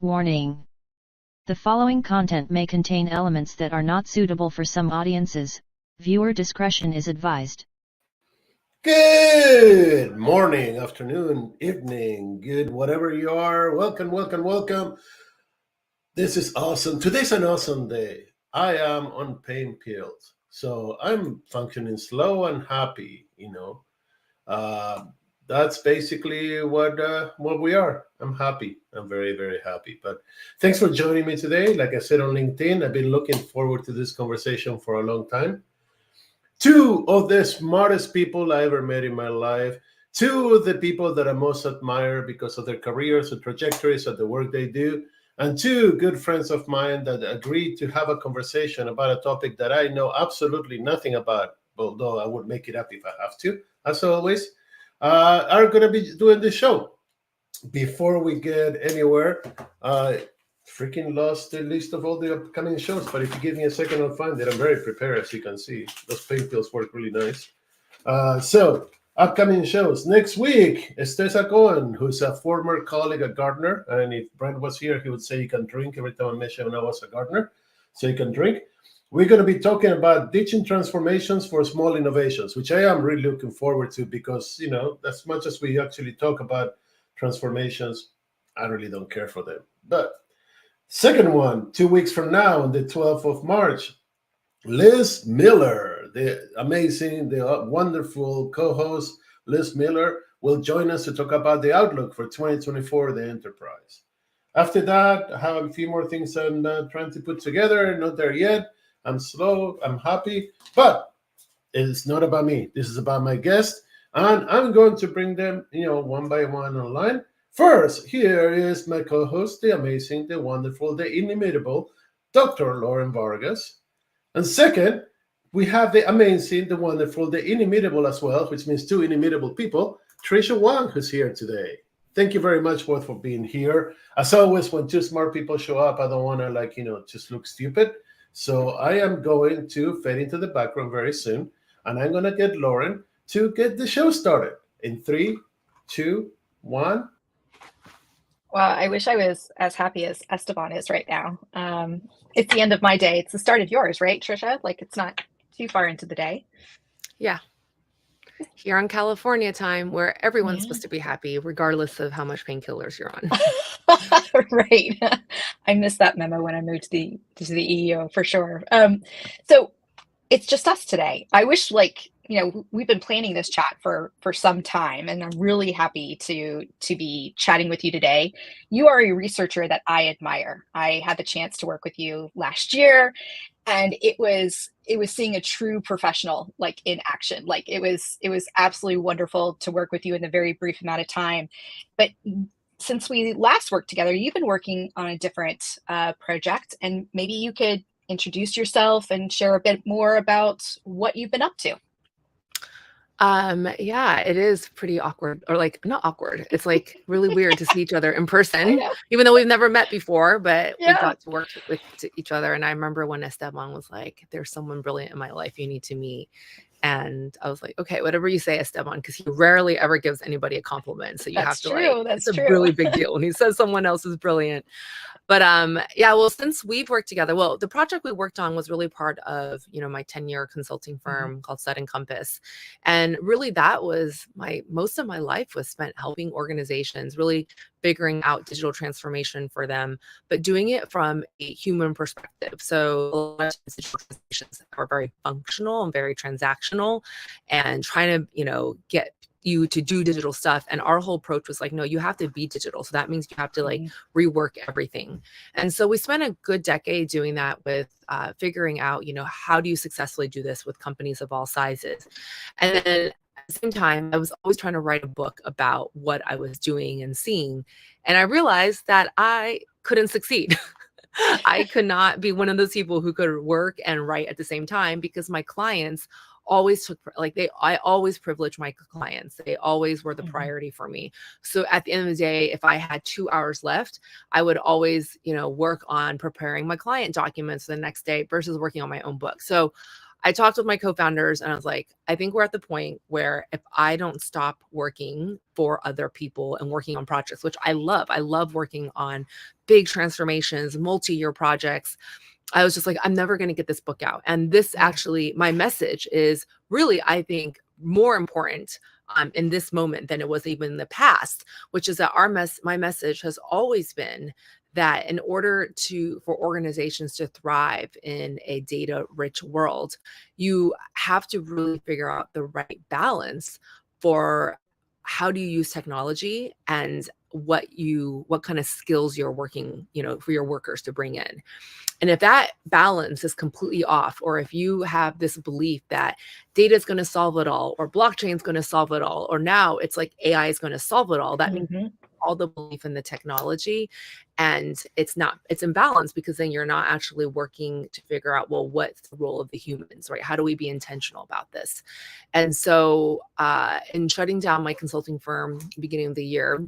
Warning. The following content may contain elements that are not suitable for some audiences. Viewer discretion is advised. Good morning, afternoon, evening, good whatever you are. Welcome. This is awesome. Today's an awesome day. I am on pain pills, so I'm functioning slow and happy. Uh, that's basically what we are. I'm happy. I'm very, very happy. But thanks for joining me today. Like I said on LinkedIn, I've been looking forward to this conversation for a long time. Two of the smartest people I ever met in my life. Two of the people that I most admire because of their careers and trajectories of the work they do. And two good friends of mine that agreed to have a conversation about a topic that I know absolutely nothing about, although I would make it up if I have to, as always, are going to be doing this show. Before we get anywhere, freaking lost the list of all the upcoming shows, but if you give me a second, I'll find it. I'm very prepared, as you can see. Those paint pills work really nice. So, upcoming shows. Next week, Estesa Cohen, who's a former colleague at Gardner, and if Brent was here, he would say you can drink every time I mention I was a Gardner, so you can drink. We're going to be talking about ditching transformations for small innovations, which I am really looking forward to because, as much as we actually talk about transformations, I really don't care for them. But second one, 2 weeks from now, on the 12th of March, Liz Miller, the amazing, the wonderful co-host Liz Miller, will join us to talk about the outlook for 2024, the enterprise. After that, I have a few more things I'm trying to put together. Not there yet. I'm slow. I'm happy. But it's not about me. This is about my guests. And I'm going to bring them, one by one online. First, here is my co-host, the amazing, the wonderful, the inimitable Dr. Lauren Vargas. And second, we have the amazing, the wonderful, the inimitable as well, which means two inimitable people, Tricia Wang, who's here today. Thank you very much both for being here. As always, when two smart people show up, I don't want to just look stupid. So I am going to fade into the background very soon, and I'm going to get Lauren to get the show started in 3, 2, 1. Well, I wish I was as happy as Esteban is right now. It's the end of my day. It's the start of yours, right, Tricia? Like, it's not too far into the day. Yeah. Here on California time, where everyone's supposed to be happy, regardless of how much painkillers you're on. Right. I missed that memo when I moved to the EEO for sure. So it's just us today. I wish, we've been planning this chat for some time, and I'm really happy to be chatting with you today. You are a researcher that I admire. I had the chance to work with you last year, and it was seeing a true professional in action. It was absolutely wonderful to work with you in the very brief amount of time. But since we last worked together, you've been working on a different project, and maybe you could introduce yourself and share a bit more about what you've been up to. Yeah, it is pretty awkward, or not awkward. It's really weird to see each other in person, even though we've never met before, but we got to work with each other. And I remember when Esteban was like, there's someone brilliant in my life you need to meet. And I was like, okay, whatever you say, Esteban, because he rarely ever gives anybody a compliment. So you have to it's a really big deal when he says someone else is brilliant. But well, since we've worked together, the project we worked on was really part of, my 10-year consulting firm called Set and Compass. And really that was most of my life was spent helping organizations really figuring out digital transformation for them, but doing it from a human perspective. So a lot of digital transformations are very functional and very transactional and trying to, get you to do digital stuff. And our whole approach was no, you have to be digital. So that means you have to rework everything. And so we spent a good decade doing that with figuring out, how do you successfully do this with companies of all sizes? And then at the same time, I was always trying to write a book about what I was doing and seeing. And I realized that I couldn't succeed. I could not be one of those people who could work and write at the same time because my clients always took I always privileged my clients. They always were the priority for me. So at the end of the day, if I had 2 hours left, I would always, work on preparing my client documents the next day versus working on my own book. So I talked with my co-founders and I was like, I think we're at the point where if I don't stop working for other people and working on projects, which I love working on big transformations, multi-year projects. I was just like, I'm never going to get this book out. And this actually, my message is really, I think, more important in this moment than it was even in the past, which is that my message has always been that in order for organizations to thrive in a data-rich world, you have to really figure out the right balance for how do you use technology and what kind of skills you're working, for your workers to bring in. And if that balance is completely off, or if you have this belief that data is going to solve it all, or blockchain is going to solve it all, or now it's like AI is going to solve it all, that means all the belief in the technology, and it's imbalanced, because then you're not actually working to figure out, well, what's the role of the humans, right? How do we be intentional about this? And so in shutting down my consulting firm beginning of the year,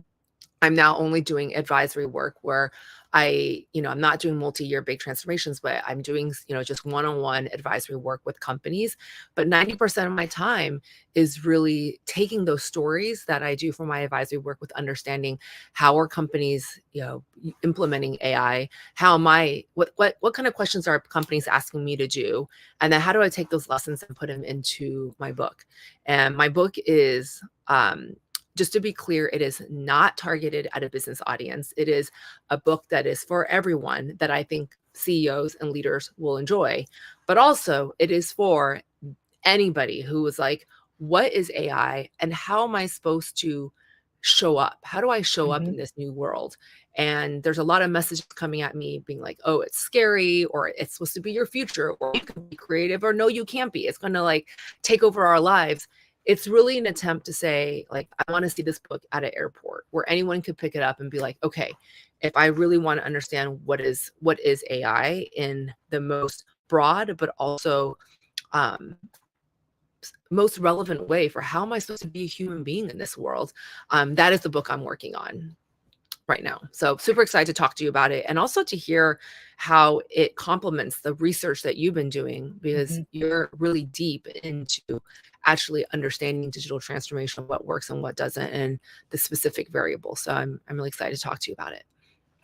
I'm now only doing advisory work where I'm not doing multi-year big transformations, but I'm doing, just one-on-one advisory work with companies. But 90% of my time is really taking those stories that I do for my advisory work with understanding how are companies, implementing AI, what kind of questions are companies asking me to do? And then how do I take those lessons and put them into my book? And my book is, just to be clear, it is not targeted at a business audience. It is a book that is for everyone that I think CEOs and leaders will enjoy. But also it is for anybody who is like, what is AI and how am I supposed to show up? How do I show up in this new world? And there's a lot of messages coming at me being like, oh, it's scary, or it's supposed to be your future, or you can be creative, or no, you can't be. It's going to like take over our lives. It's really an attempt to say, like, I want to see this book at an airport where anyone could pick it up and be like, okay, if I really want to understand what is AI in the most broad, but also most relevant way for how am I supposed to be a human being in this world, that is the book I'm working on right now. So super excited to talk to you about it, and also to hear how it complements the research that you've been doing, because you're really deep into actually understanding digital transformation, what works and what doesn't, and the specific variables. So I'm really excited to talk to you about it.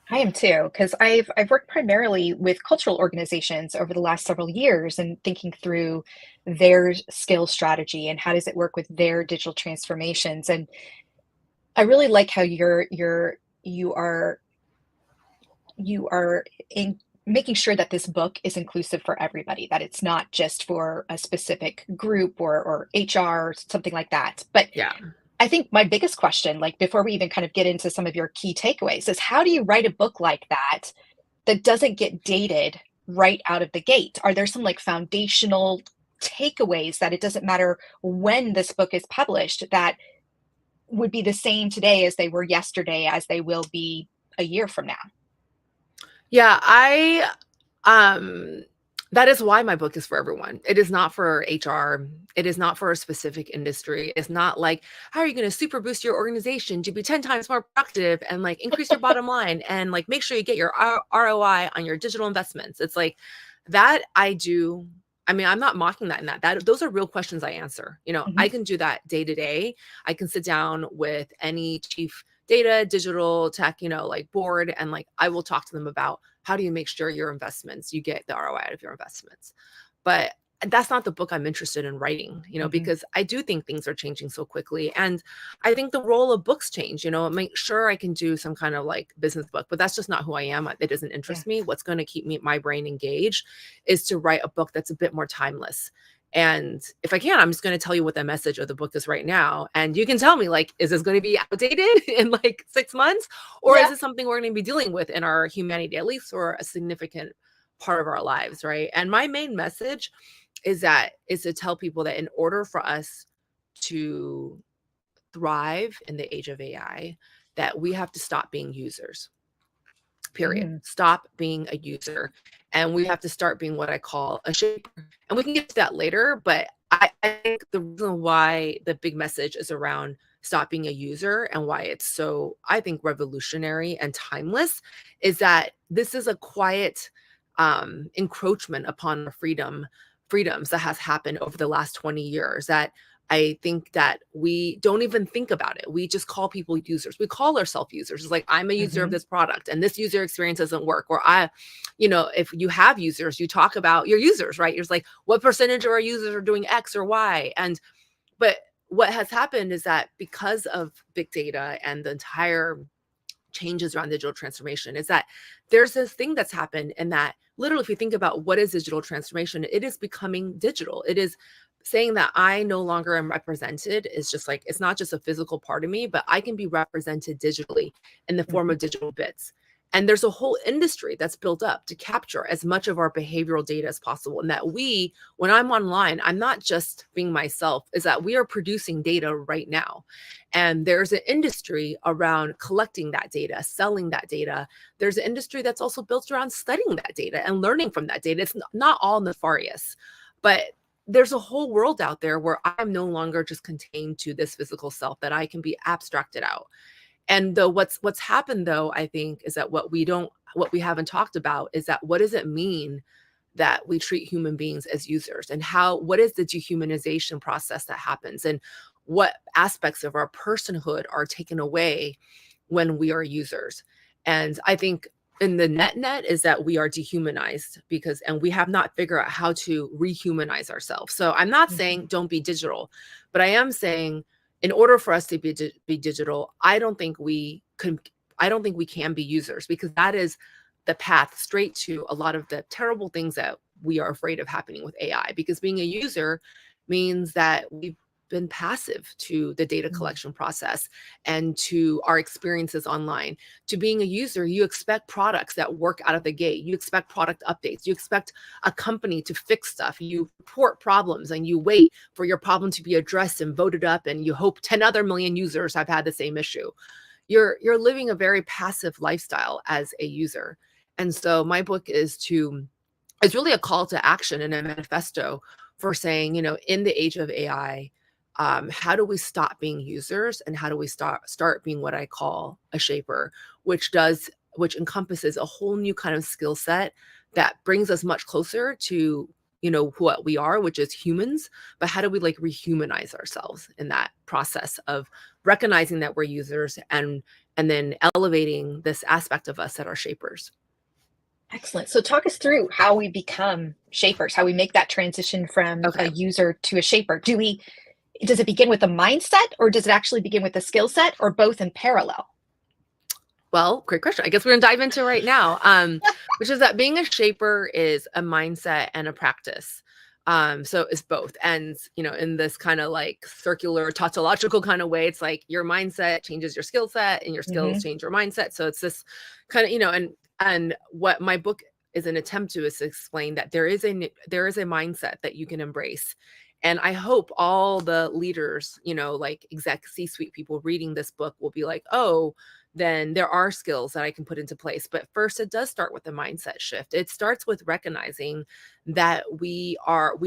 I am too, because I've worked primarily with cultural organizations over the last several years and thinking through their skill strategy and how does it work with their digital transformations. And I really like how you are in making sure that this book is inclusive for everybody, that it's not just for a specific group or HR or something like that. But Yeah. I think my biggest question, like before we even kind of get into some of your key takeaways, is how do you write a book like that doesn't get dated right out of the gate? Are there some like foundational takeaways that it doesn't matter when this book is published that would be the same today as they were yesterday, as they will be a year from now? Yeah, that is why my book is for everyone. It is not for HR. It is not for a specific industry. It's not like, how are you going to super boost your organization to be 10 times more productive and like increase your bottom line and like make sure you get your ROI on your digital investments. It's like that I do. I mean, I'm not mocking that in that those are real questions I answer. I can do that day to day. I can sit down with any chief data, digital tech, like board, and like I will talk to them about how do you make sure your investments, you get the ROI out of your investments. But that's not the book I'm interested in writing, because I do think things are changing so quickly. And I think the role of books change, make sure I can do some kind of like business book, but that's just not who I am. It doesn't interest me. What's going to keep my brain engaged is to write a book that's a bit more timeless. And if I can, I'm just going to tell you what the message of the book is right now. And you can tell me, like, is this going to be outdated in like 6 months? Or is it something we're going to be dealing with in our humanity, at least for a significant part of our lives, right? And my main message is to tell people that in order for us to thrive in the age of AI, that we have to stop being users. Period. Stop being a user. And we have to start being what I call a shaper. And we can get to that later, but I think the reason why the big message is around stop being a user and why it's so, I think, revolutionary and timeless is that this is a quiet encroachment upon our freedom freedoms that has happened over the last 20 years that I think that we don't even think about it. We just call people users. We call ourselves users. It's like, I'm a user of this product and this user experience doesn't work. Or if you have users, you talk about your users, right? You're like, what percentage of our users are doing X or Y? But what has happened is that because of big data and the entire changes around digital transformation is that there's this thing that's happened, and that literally, if you think about what is digital transformation, it is becoming digital. It is saying that I no longer am represented. Is just like, it's not just a physical part of me, but I can be represented digitally in the form of digital bits. And there's a whole industry that's built up to capture as much of our behavioral data as possible. And that when I'm online, I'm not just being myself, is that we are producing data right now. And there's an industry around collecting that data, selling that data. There's an industry that's also built around studying that data and learning from that data. It's not all nefarious, but there's a whole world out there where I'm no longer just contained to this physical self, that I can be abstracted out. And what's happened though, I think, is that what we haven't talked about is that what does it mean that we treat human beings as users, and what is the dehumanization process that happens, and what aspects of our personhood are taken away when we are users. And I think in the net is that we are dehumanized and we have not figured out how to rehumanize ourselves. So I'm not saying don't be digital, but I am saying, in order for us to be digital, I don't think we can be users, because that is the path straight to a lot of the terrible things that we are afraid of happening with AI. Because being a user means that we've been passive to the data collection process and to our experiences online. To being a user, you expect products that work out of the gate. You expect product updates. You expect a company to fix stuff. You report problems and you wait for your problem to be addressed and voted up, and you hope 10 other million users have had the same issue. You're living a very passive lifestyle as a user. And so my book it's really a call to action and a manifesto for saying, in the age of AI, how do we stop being users, and how do we start being what I call a shaper, which encompasses a whole new kind of skill set that brings us much closer to what we are, which is humans. But how do we rehumanize ourselves in that process of recognizing that we're users, and then elevating this aspect of us that are shapers? Excellent. So talk us through how we become shapers, how we make that transition from a user to a shaper. Does it begin with a mindset, or does it actually begin with a skill set, or both in parallel? Well, great question. I guess we're going to dive into right now, which is that being a shaper is a mindset and a practice. So it's both. And, in this kind of circular tautological kind of way, it's like your mindset changes your skill set and your skills change your mindset. So it's this kind of, and what my book is an attempt to is to explain that there is a mindset that you can embrace. And I hope all the leaders, exec C-suite people reading this book will be like, oh, then there are skills that I can put into place. But first, it does start with a mindset shift. It starts with recognizing that we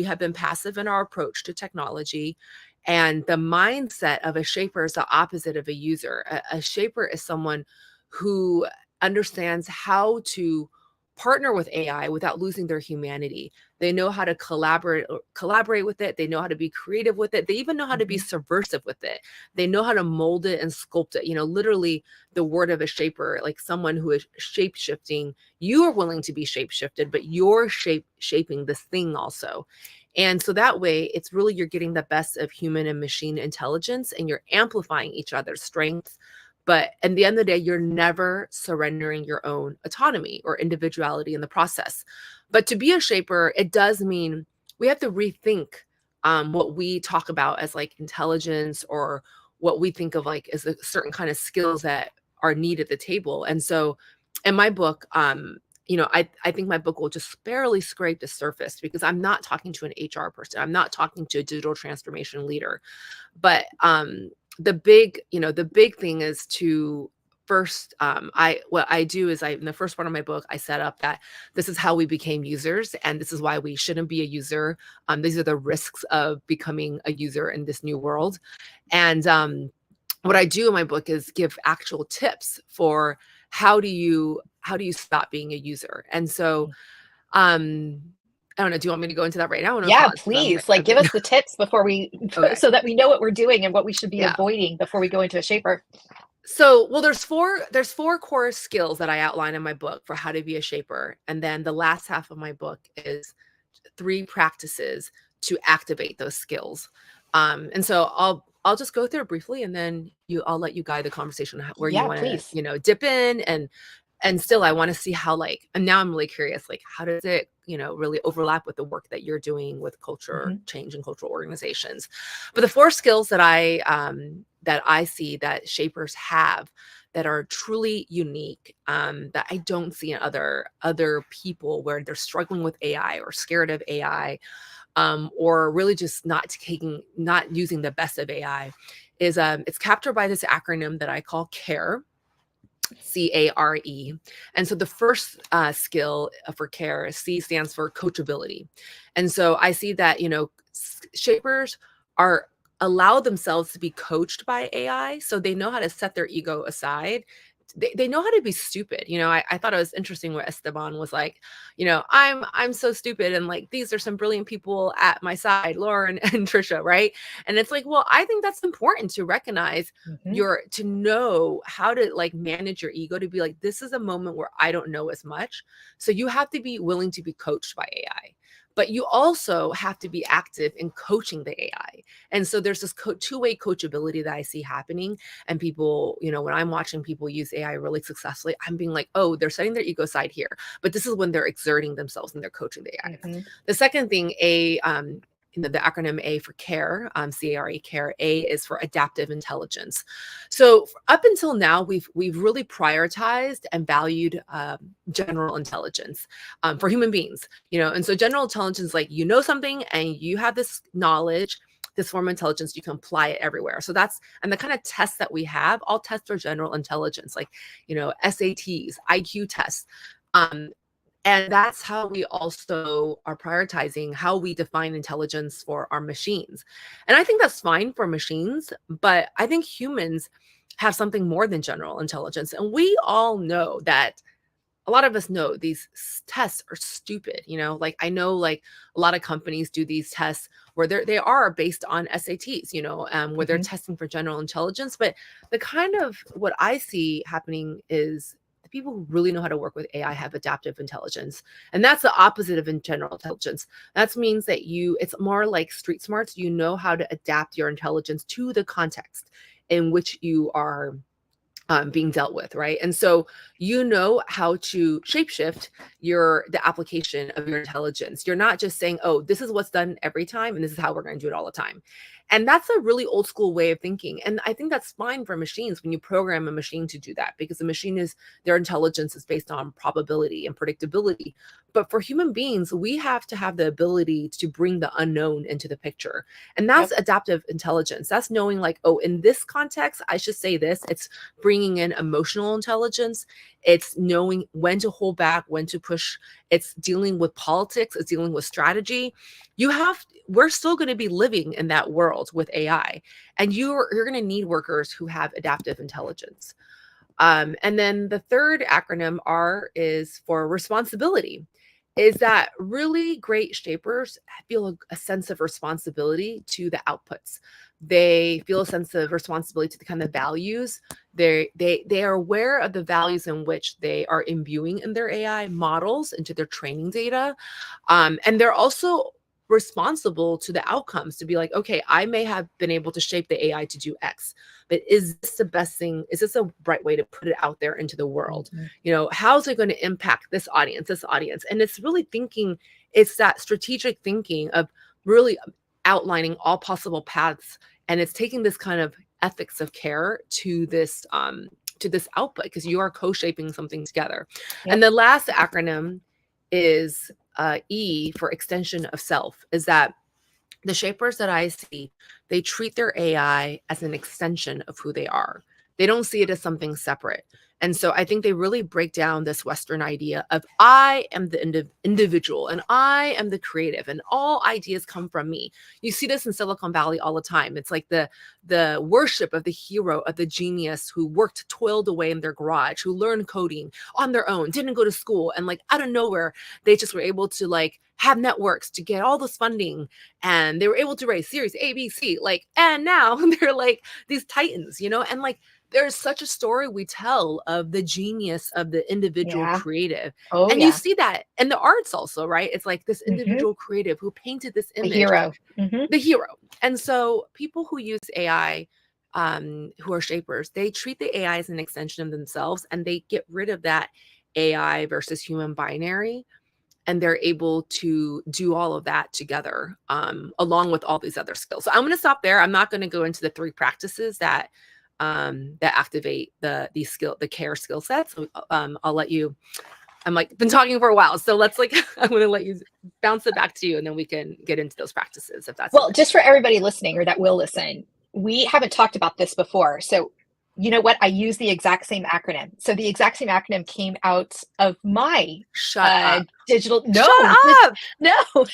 have been passive in our approach to technology. And the mindset of a shaper is the opposite of a user. A shaper is someone who understands how to partner with AI without losing their humanity. They know how to collaborate with it. They know how to be creative with it. They even know how to be subversive with it. They know how to mold it and sculpt it. Literally the word of a shaper, like someone who is shape shifting. You are willing to be shape shifted, but you're shaping this thing also. And so that way, it's really, you're getting the best of human and machine intelligence, and you're amplifying each other's strengths. But at the end of the day, you're never surrendering your own autonomy or individuality in the process. But to be a shaper, it does mean we have to rethink what we talk about as intelligence, or what we think of as a certain kind of skills that are needed at the table. And so in my book, I think my book will just barely scrape the surface, because I'm not talking to an HR person. I'm not talking to a digital transformation leader. But the big thing is to first, what I do is in the first part of my book, I set up that this is how we became users, and this is why we shouldn't be a user. These are the risks of becoming a user in this new world. And what I do in my book is give actual tips for how do you stop being a user. And so I don't know. Do you want me to go into that right now? Yeah, please. Like, give us the tips before we, Okay. so that we know what we're doing and what we should be Yeah. avoiding before we go into a shaper. So, well, there's four core skills that I outline in my book for how to be a shaper. And then the last half of my book is 3 practices to activate those skills. And so I'll just go through it briefly, and then I'll let you guide the conversation where you want to, you know, dip in. And still I want to see how, like, and now I'm really curious, like, how does it, you know, really overlap with the work that you're doing with culture change and cultural organizations. But the 4 skills that I see that shapers have that are truly unique, that I don't see in other people, where they're struggling with AI or scared of AI, or really just not using the best of AI, is it's captured by this acronym that I call CARE. CARE. And so the first skill for CARE, C stands for coachability. And so I see that, you know, shapers allow themselves to be coached by AI. So they know how to set their ego aside. They know how to be stupid. You know, I thought it was interesting where Esteban was like, you know, I'm so stupid, and like, these are some brilliant people at my side, Lauren and Tricia, right? And it's like, well, I think that's important to recognize to know how to, like, manage your ego, to be like, this is a moment where I don't know as much. So you have to be willing to be coached by AI. But you also have to be active in coaching the AI. And so there's this two-way coachability that I see happening. And people, you know, when I'm watching people use AI really successfully, I'm being like, oh, they're setting their ego aside here. But this is when they're exerting themselves and they're coaching the AI. The second thing, you know, the acronym A for CARE, CARE, CARE. A is for adaptive intelligence. So up until now, we've really prioritized and valued general intelligence for human beings, you know. And so general intelligence, like, you know something and you have this knowledge, this form of intelligence, you can apply it everywhere. So and the kind of tests that we have, all tests are general intelligence, like, you know, SATs, IQ tests. And that's how we also are prioritizing how we define intelligence for our machines. And I think that's fine for machines, but I think humans have something more than general intelligence. And we all know that, a lot of us know these tests are stupid. You know, like, I know, like, a lot of companies do these tests where they are based on SATs, you know, where they're testing for general intelligence. But the kind of what I see happening is the people who really know how to work with AI have adaptive intelligence. And that's the opposite of general intelligence. That means that it's more like street smarts. You know how to adapt your intelligence to the context in which you are being dealt with, right? And so you know how to shapeshift the application of your intelligence. You're not just saying, oh, this is what's done every time, and this is how we're going to do it all the time. And that's a really old school way of thinking. And I think that's fine for machines when you program a machine to do that, because the machine their intelligence is based on probability and predictability. But for human beings, we have to have the ability to bring the unknown into the picture. And that's adaptive intelligence. That's knowing, like, oh, in this context, I should say this. It's bringing in emotional intelligence. It's knowing when to hold back, when to push. It's dealing with politics. It's dealing with strategy. We're still going to be living in that world with AI, and you're going to need workers who have adaptive intelligence. And then the third acronym, R, is for responsibility. Is that really great shapers feel a sense of responsibility to the outputs. They feel a sense of responsibility to the kind of values. They are aware of the values in which they are imbuing in their AI models, into their training data. And they're also responsible to the outcomes, to be like, okay, I may have been able to shape the AI to do X, but is this the best thing? Is this a right way to put it out there into the world? You know, how's it going to impact this audience? And it's really thinking, it's that strategic thinking of really outlining all possible paths. And it's taking this kind of ethics of care to this output, because you are co-shaping something together. And the last acronym is E for extension of self. Is that the shapers that I see, they treat their AI as an extension of who they are. They don't see it as something separate. And so I think they really break down this Western idea of I am the individual and I am the creative and all ideas come from me. You see this in Silicon Valley all the time. It's like the worship of the hero, of the genius who worked, toiled away in their garage, who learned coding on their own, didn't go to school, and like out of nowhere, they just were able to like have networks to get all this funding, and they were able to raise Series A, B, C, like, and now they're like these titans, you know, and like there's such a story we tell of the genius of the individual creative. Oh, and you see that in the arts also, right? It's like this individual creative who painted this image. The hero. The hero. And so people who use AI, who are shapers, they treat the AI as an extension of themselves, and they get rid of that AI versus human binary. And they're able to do all of that together, along with all these other skills. So I'm going to stop there. I'm not going to go into the 3 practices that activate the care skill sets. So, I'll let you. I'm like been talking for a while, so let's like I'm going to let you bounce it back to you, and then we can get into those practices if that's well. Just for everybody listening or that will listen, we haven't talked about this before, so. You know what? I use the exact same acronym. So the exact same acronym came out of my digital. No, Shut up. No.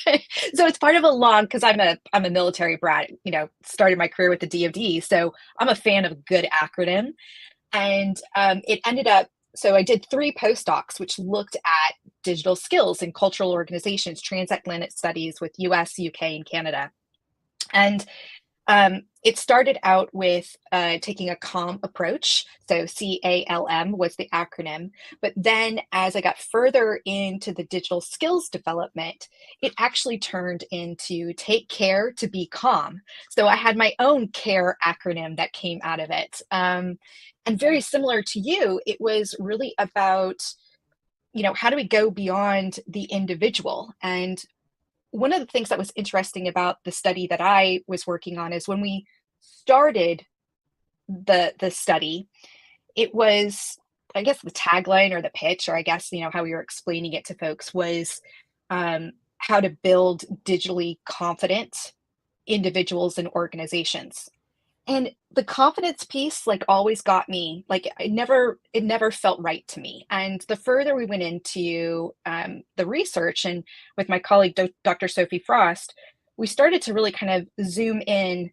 So it's part of a long, because I'm a military brat. You know, started my career with the DoD, so I'm a fan of a good acronym. And it ended up. So I did 3 postdocs, which looked at digital skills in cultural organizations, transatlantic studies with US, UK, and Canada, and it started out with taking a CALM approach. So CALM was the acronym. But then as I got further into the digital skills development, it actually turned into take care to be calm. So I had my own CARE acronym that came out of it. And very similar to you, it was really about, you know, how do we go beyond the individual? And one of the things that was interesting about the study that I was working on is when we started the study, it was, I guess, the tagline or the pitch, or I guess, you know, how we were explaining it to folks was how to build digitally confident individuals and organizations. And the confidence piece, like, always got me, like, it never felt right to me. And the further we went into the research, and with my colleague, Dr. Sophie Frost, we started to really kind of zoom in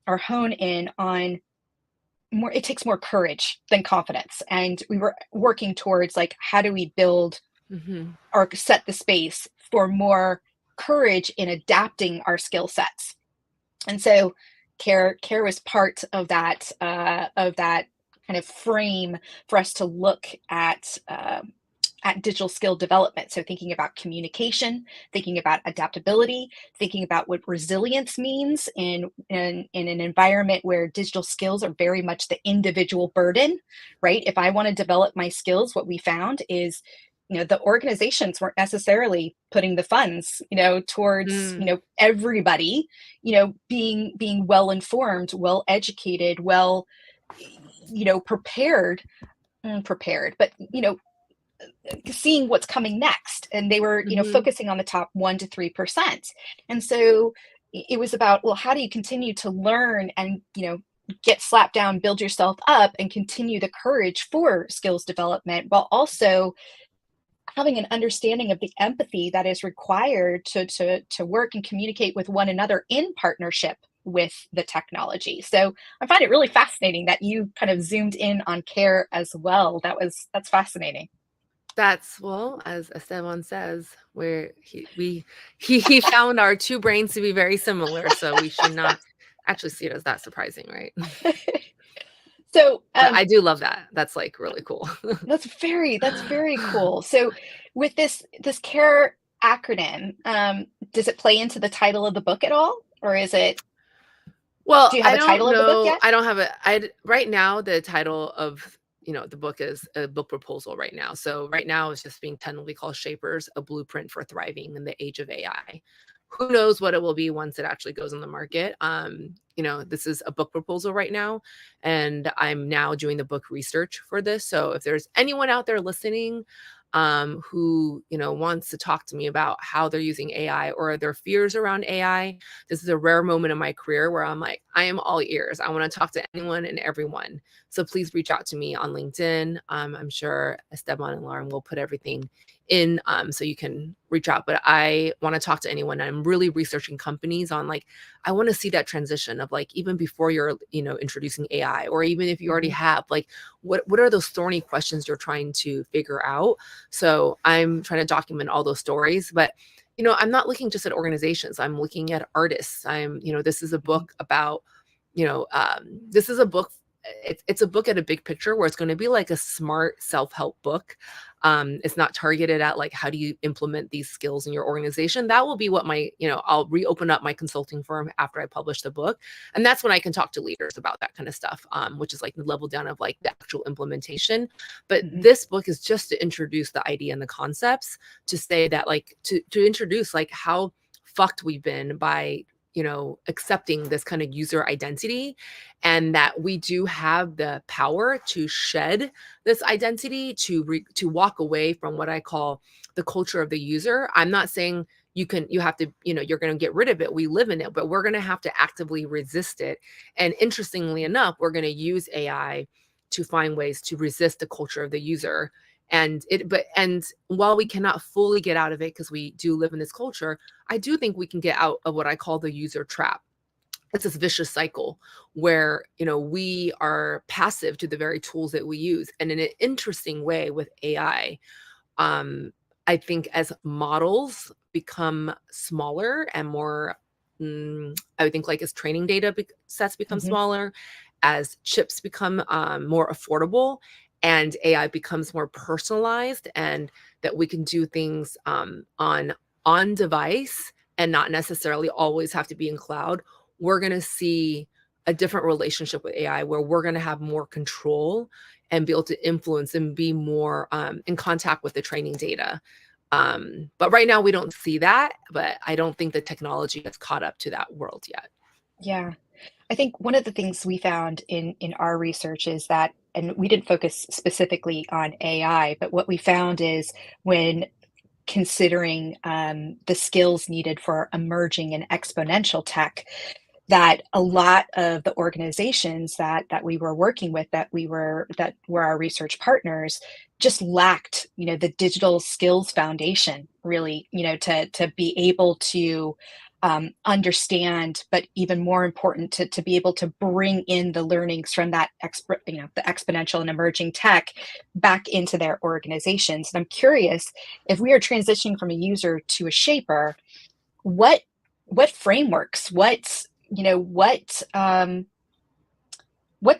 or hone in on more, it takes more courage than confidence. And we were working towards, like, how do we build or set the space for more courage in adapting our skill sets? And so care was part of that kind of frame for us to look at digital skill development. So thinking about communication, thinking about adaptability, thinking about what resilience means in an environment where digital skills are very much the individual burden, right? If I want to develop my skills, what we found is, you know, the organizations weren't necessarily putting the funds, you know, towards, you know, everybody, you know, being well informed, well educated, well, you know, prepared, but, you know, seeing what's coming next. And they were, you know, focusing on the top 1% to 3%. And so it was about, well, how do you continue to learn and, you know, get slapped down, build yourself up, and continue the courage for skills development, while also having an understanding of the empathy that is required to work and communicate with one another in partnership with the technology. So I find it really fascinating that you kind of zoomed in on care as well. That's fascinating. That's, well, as Esteban says, where he found our 2 brains to be very similar, so we should not actually see it as that surprising, right? So I do love that. That's like really cool. That's very cool. So with this CARE acronym, does it play into the title of the book at all, or is it? Well, do you have a title of the book yet? I don't have it. Right now, the title of, you know, the book is a book proposal right now. So right now it's just being tentatively called Shapers, a blueprint for thriving in the age of AI. Who knows what it will be once it actually goes on the market. You know, this is a book proposal right now, and I'm now doing the book research for this. So if there's anyone out there listening who, you know, wants to talk to me about how they're using AI or their fears around AI, this is a rare moment in my career where I'm like, I am all ears. I want to talk to anyone and everyone. So please reach out to me on LinkedIn. I'm sure Esteban and Lauren will put everything in so you can reach out. But I want to talk to anyone. I'm really researching companies on like, I want to see that transition of like, even before you're, introducing AI, or even if you already have, like, what are those thorny questions you're trying to figure out? So I'm trying to document all those stories. But I'm not looking just at organizations. I'm looking at artists. This is a book about, this is a book. It's a book at a big picture where it's going to be like a smart self-help book. It's not targeted at like, how do you implement these skills in your organization? That will be what I'll reopen up my consulting firm after I publish the book. And that's when I can talk to leaders about that kind of stuff, which is like the level down of like the actual implementation. But this book is just to introduce the idea and the concepts, to say that like, to introduce like how fucked we've been by accepting this kind of user identity, and that we do have the power to shed this identity, to walk away from what I call the culture of the user. I'm not saying you have to, you're going to get rid of it. We live in it, but we're going to have to actively resist it. And interestingly enough, we're going to use AI to find ways to resist the culture of the user. And while we cannot fully get out of it, because we do live in this culture, I do think we can get out of what I call the user trap. It's this vicious cycle where, we are passive to the very tools that we use. And in an interesting way with AI, I think as models become smaller and more, I would think like as training data sets become smaller, as chips become more affordable, and AI becomes more personalized, and that we can do things on device and not necessarily always have to be in cloud, we're going to see a different relationship with AI, where we're going to have more control and be able to influence and be more in contact with the training data. But right now we don't see that, but I don't think the technology has caught up to that world yet. Yeah. I think one of the things we found in our research is that, and we didn't focus specifically on AI, but what we found is when considering the skills needed for emerging and exponential tech, that a lot of the organizations that we were working with, that were our research partners, just lacked, the digital skills foundation, really, to be able to understand, but even more important, to be able to bring in the learnings from that the exponential and emerging tech back into their organizations. And I'm curious, if we are transitioning from a user to a shaper, what frameworks, what do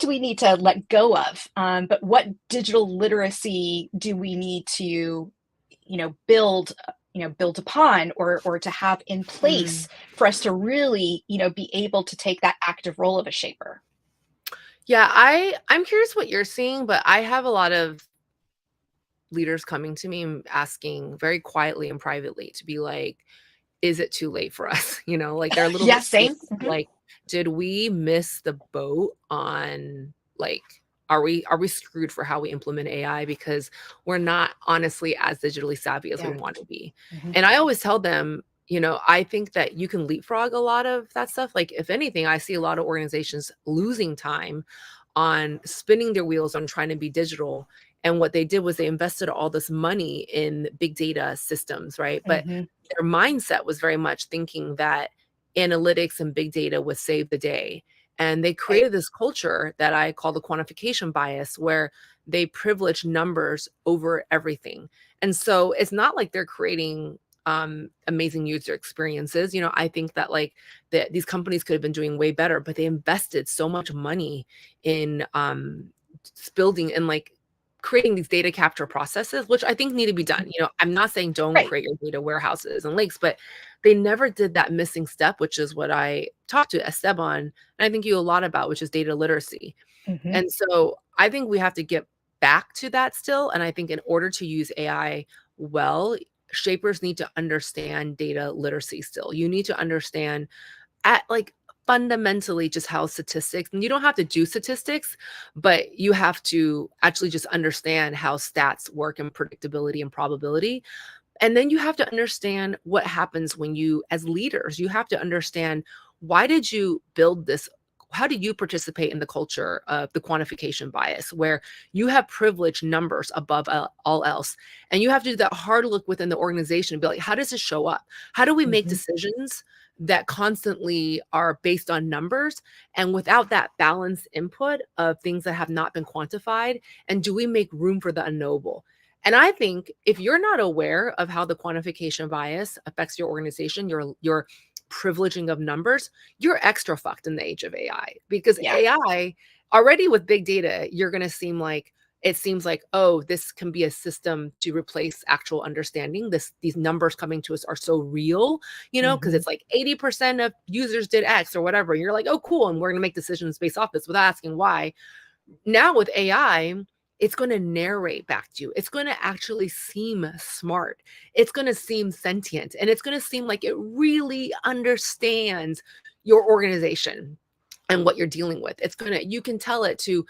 we need to let go of? But what digital literacy do we need to, build upon, or to have in place for us to really, be able to take that active role of a shaper? Yeah, I'm curious what you're seeing, but I have a lot of leaders coming to me and asking very quietly and privately to be like, is it too late for us? Like they're a little Yeah, bit same. like, did we miss the boat on like, are we screwed for how we implement AI because we're not honestly as digitally savvy as we want to be? And I always tell them, I think that you can leapfrog a lot of that stuff. Like, if anything, I see a lot of organizations losing time on spinning their wheels on trying to be digital. And what they did was they invested all this money in big data systems, right? But their mindset was very much thinking that analytics and big data would save the day. And they created this culture that I call the quantification bias, where they privilege numbers over everything. And so it's not like they're creating amazing user experiences. I think that like these companies could have been doing way better, but they invested so much money in building and like creating these data capture processes, which I think need to be done. I'm not saying don't create your data warehouses and lakes, but they never did that missing step, which is what I talked to Esteban, and I think you a lot about, which is data literacy. And so I think we have to get back to that still. And I think in order to use AI well, shapers need to understand data literacy still. You need to understand at like fundamentally just how statistics, and you don't have to do statistics, but you have to actually just understand how stats work and predictability and probability. And then you have to understand what happens when you, as leaders, you have to understand, why did you build this how do you participate in the culture of the quantification bias, where you have privileged numbers above all else, and you have to do that hard look within the organization and be like, how does this show up? How do we make decisions that constantly are based on numbers and without that balanced input of things that have not been quantified? And do we make room for the unknowable? And I think if you're not aware of how the quantification bias affects your organization, your privileging of numbers, you're extra fucked in the age of AI, because AI already with big data, you're going to it seems like, oh, this can be a system to replace actual understanding. These numbers coming to us are so real, because it's like 80% of users did X or whatever. And you're like, oh, cool. And we're going to make decisions based off this without asking why. Now with AI, it's going to narrate back to you. It's going to actually seem smart. It's going to seem sentient, and it's going to seem like it really understands your organization and what you're dealing with. You can tell it to,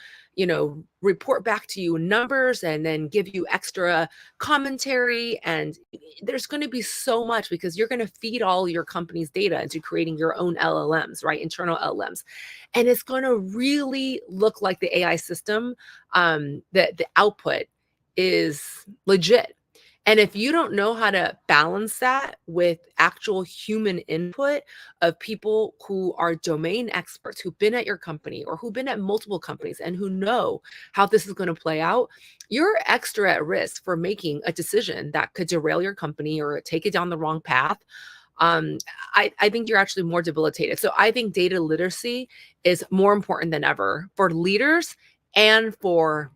report back to you numbers and then give you extra commentary. And there's going to be so much, because you're going to feed all your company's data into creating your own LLMs, right? Internal LLMs. And it's going to really look like the AI system, that the output is legit. And if you don't know how to balance that with actual human input of people who are domain experts, who've been at your company or who've been at multiple companies and who know how this is going to play out, you're extra at risk for making a decision that could derail your company or take it down the wrong path. I think you're actually more debilitated. So I think data literacy is more important than ever for leaders and for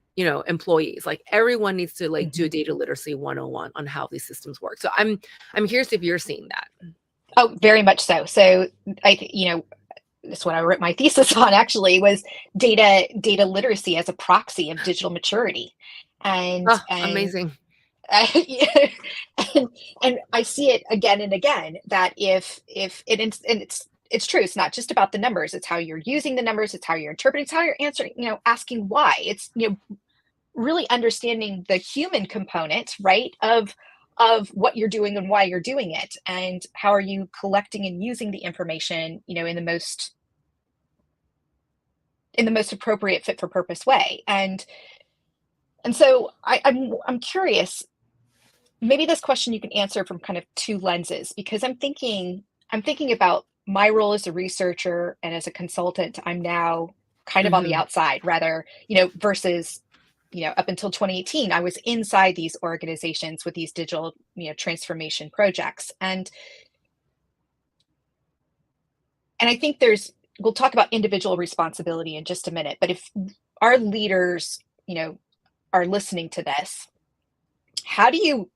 employees. Like, everyone needs to do a data literacy 101 on how these systems work. So I'm curious if you're seeing that. Oh, very much so. So that's what I wrote my thesis on, actually, was data literacy as a proxy of digital maturity. And amazing. And I see it again and again, that if it's true. It's not just about the numbers. It's how you're using the numbers. It's how you're interpreting. It's how you're answering, asking why. It's, really understanding the human component, right, of what you're doing and why you're doing it, and how are you collecting and using the information, in the most appropriate, fit for purpose way. And so I'm curious. Maybe this question you can answer from kind of two lenses, because I'm thinking about my role as a researcher and as a consultant. I'm now kind of on the outside, rather, versus, up until 2018, I was inside these organizations with these digital, transformation projects. And I think we'll talk about individual responsibility in just a minute, but if our leaders, are listening to this, how do you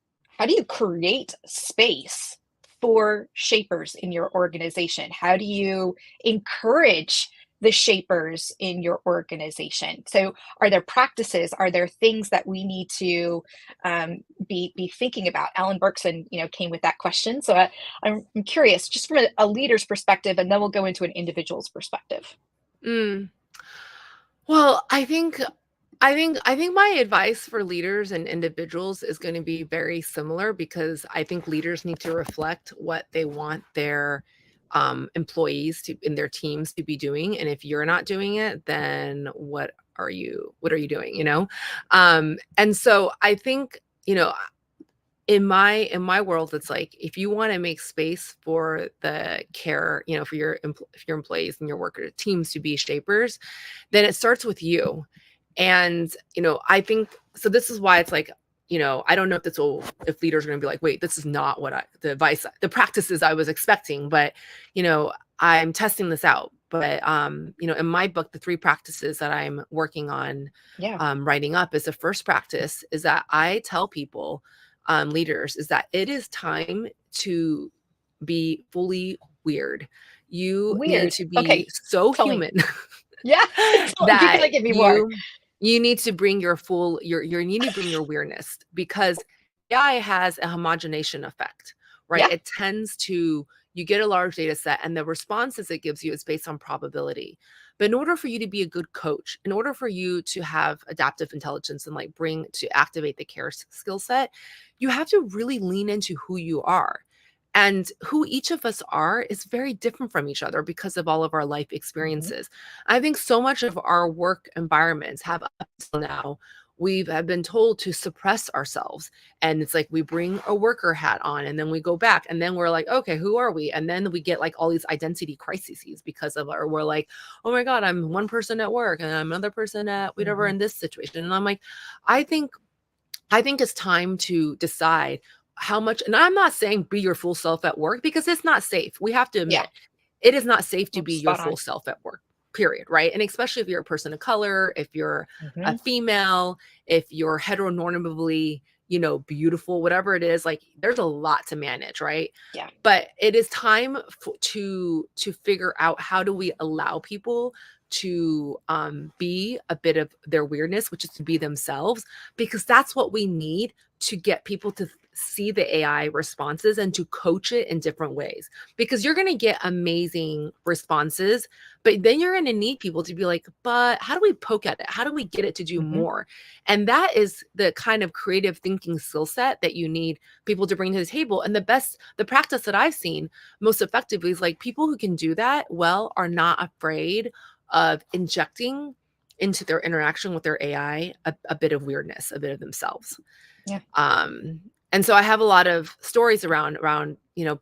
create space for shapers in your organization? How do you encourage the shapers in your organization? So are there practices? Are there things that we need to be thinking about? Alan Berkson, came with that question. So I'm curious, just from a leader's perspective, and then we'll go into an individual's perspective. Well, I think my advice for leaders and individuals is going to be very similar, because I think leaders need to reflect what they want their employees in their teams to be doing. And if you're not doing it, then what are you doing? And so I think, in my world, it's like, if you want to make space for the care, for your employees and your worker teams to be shapers, then it starts with you. And, I think, so this is why it's like, I don't know if leaders are going to be like, wait, this is not what the practices I was expecting, but, I'm testing this out. But, in my book, the 3 practices that I'm working on, writing up, is the first practice is that I tell people, leaders, is that it is time to be fully weird. You need to be so human. Yeah. That give me more. You need to bring you need to bring your weirdness, because AI has a homogenation effect, right? Yeah. It tends to, you get a large data set, and the responses it gives you is based on probability. But in order for you to be a good coach, in order for you to have adaptive intelligence and to activate the care skill set, you have to really lean into who you are. And who each of us are is very different from each other because of all of our life experiences. I think so much of our work environments have up until now, have been told to suppress ourselves. And it's like we bring a worker hat on and then we go back and then we're like, okay, who are we? And then we get like all these identity crises because of our, we're like, oh my God, I'm one person at work and I'm another person at whatever in this situation. And I'm like, I think it's time to decide how much, and I'm not saying be your full self at work because it's not safe. We have to admit, it is not safe to be your full self at work, period, right? And especially if you're a person of color, if you're a female, if you're heteronormatively, beautiful, whatever it is, like there's a lot to manage, right? Yeah. But it is time to figure out how do we allow people to be a bit of their weirdness, which is to be themselves, because that's what we need to get people to see the AI responses and to coach it in different ways, because you're going to get amazing responses, but then you're going to need people to be like, but how do we poke at it? How do we get it to do more? And that is the kind of creative thinking skill set that you need people to bring to the table. And the practice that I've seen most effectively is like people who can do that well are not afraid of injecting into their interaction with their AI a bit of weirdness, a bit of themselves. Yeah. And so I have a lot of stories around,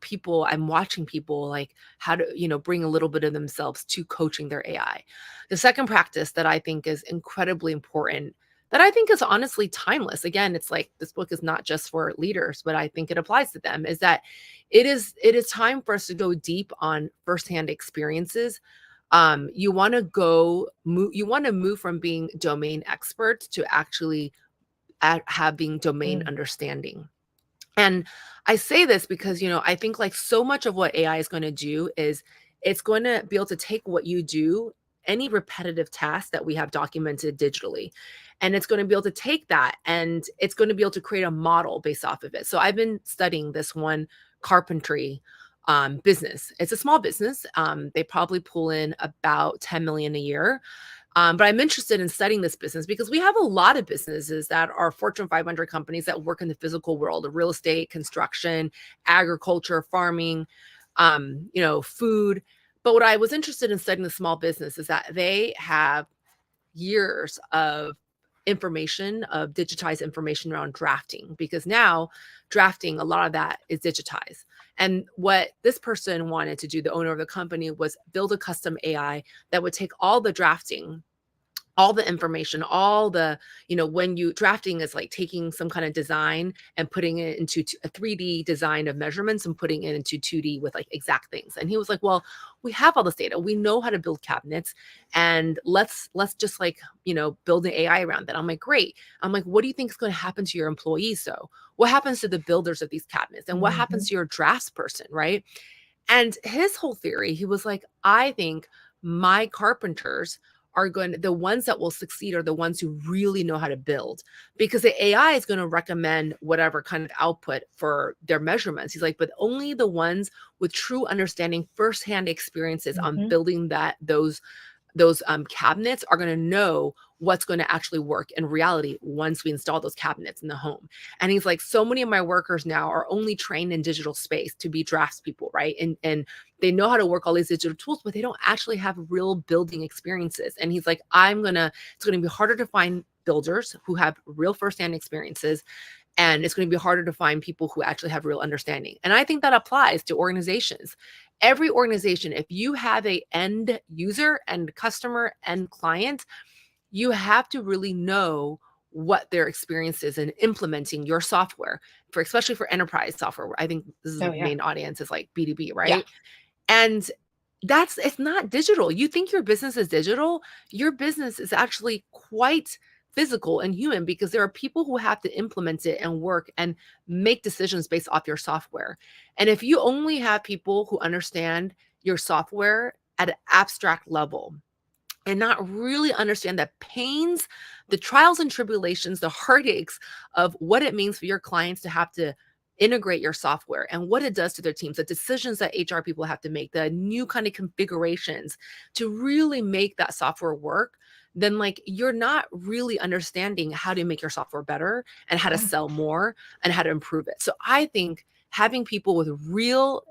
people, I'm watching people like how to, bring a little bit of themselves to coaching their AI. The second practice that I think is incredibly important, that I think is honestly timeless. Again, it's like this book is not just for leaders, but I think it applies to them, is that it is time for us to go deep on firsthand experiences. You want to move from being domain experts to actually having domain understanding. And I say this because, I think like so much of what AI is going to do is it's going to be able to take what you do, any repetitive task that we have documented digitally, and it's going to be able to take that and it's going to be able to create a model based off of it. So I've been studying this one carpentry business. It's a small business. They probably pull in about 10 million a year. But I'm interested in studying this business because we have a lot of businesses that are Fortune 500 companies that work in the physical world, of real estate, construction, agriculture, farming, food. But what I was interested in studying the small business is that they have years of information, of digitized information around drafting, because now drafting, a lot of that is digitized. And what this person wanted to do, the owner of the company, was build a custom AI that would take all the drafting, all the information, all the, when you drafting is like taking some kind of design and putting it into a 3D design of measurements and putting it into 2D with like exact things. And he was like, well, we have all this data. We know how to build cabinets, and let's just like, build an AI around that. I'm like, great. I'm like, what do you think is going to happen to your employees? So what happens to the builders of these cabinets, and what happens to your drafts person? Right. And his whole theory, he was like, I think my carpenters the ones that will succeed are the ones who really know how to build, because the AI is going to recommend whatever kind of output for their measurements. He's like, but only the ones with true understanding, firsthand experiences on building those cabinets are going to know what's going to actually work in reality once we install those cabinets in the home. And he's like, so many of my workers now are only trained in digital space to be draftspeople, right? And they know how to work all these digital tools, but they don't actually have real building experiences. And he's like, it's going to be harder to find builders who have real firsthand experiences, and it's going to be harder to find people who actually have real understanding. And I think that applies to organizations. Every organization, if you have a end user and customer and client, you have to really know what their experience is in implementing your software, especially for enterprise software. I think this is the main audience is like B2B, right? Yeah. And it's not digital. You think your business is digital. Your business is actually quite physical and human, because there are people who have to implement it and work and make decisions based off your software. And if you only have people who understand your software at an abstract level and not really understand the pains, the trials and tribulations, the heartaches of what it means for your clients to have to integrate your software and what it does to their teams, the decisions that HR people have to make, the new kind of configurations to really make that software work, then like you're not really understanding how to make your software better and how to sell more and how to improve it. So I think having people with real